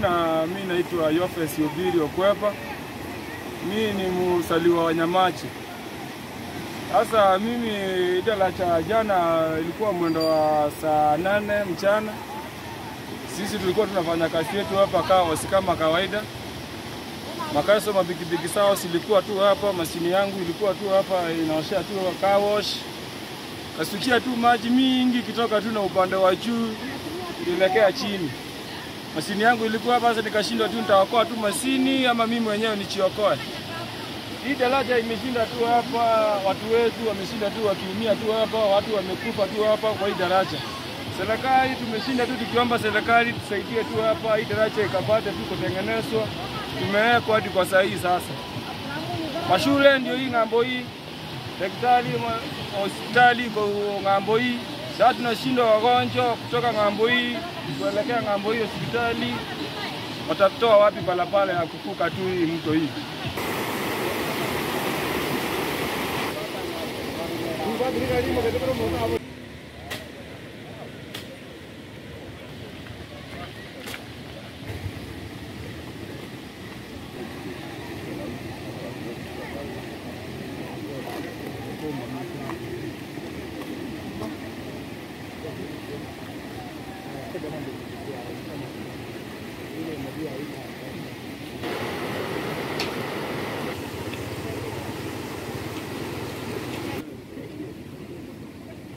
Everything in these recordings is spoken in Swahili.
majina mimi naitwa Okwepa. Mimi ni msaliwa wa Nyamachi. Sasa mimi dalacha jana ilikuwa mwendo wa saa 8 mchana. Sisi tulikuwa tunafanya kazi yetu hapa kama kawaida. Makaso mabikibiki sawa silikuwa tu hapa, mashini yangu ilikuwa tu hapa inaoshea tu car wash. Kasukia tu maji mingi kitoka tu na upande wa juu ilekea chini. Mashini yangu ilikuwa hapa, sasa nikashindwa tu nitaokoa tu mashini ama mimi mwenyewe nichiokoe. Hii daraja imeshinda tu hapa, watu wetu wameshinda tu wakiumia tu hapa, watu wamekufa tu hapa kwa hii daraja. Serikali tumeshinda tu tukiomba serikali tusaidie tu hapa, hii daraja ikapate tu kutengenezwa. Tumewekwa hadi kwa saa hii sasa. Mashule ndio hii ngambo hii, daktari hospitali kwa ngambo hii. Sasa tunashinda wagonjwa kutoka ngambo hii kuelekea ngambo hii hospitali. Watatoa wapi palapala ya kufuka tu hii mto hii?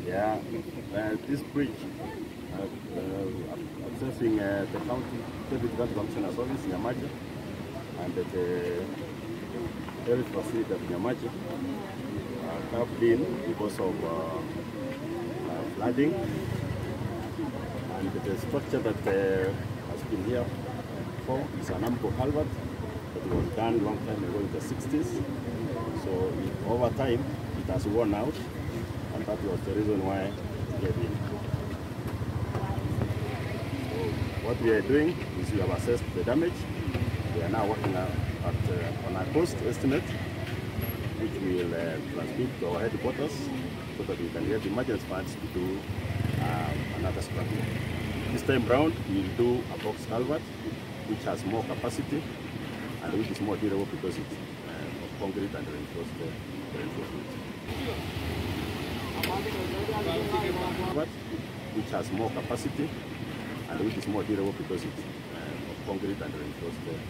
Yeah, this bridge accessing the county, Kaunti Commissioner's office in Maji and the health facility of Maji have been because of flooding, and the structure that has been here before is an ample culvert that was done long time ago in the 60s. So over time it has worn out. And that was the reason why it gave in. So what we are doing is we have assessed the damage. We are now working on a cost estimate, which we will transmit to our headquarters so that we can get the emergency funds to do another structure. This time round, we will do a box culvert, which has more capacity and which is more durable because it's of concrete and reinforced reinforcement. Which has more capacity and which is more durable because it's of concrete and reinforcement.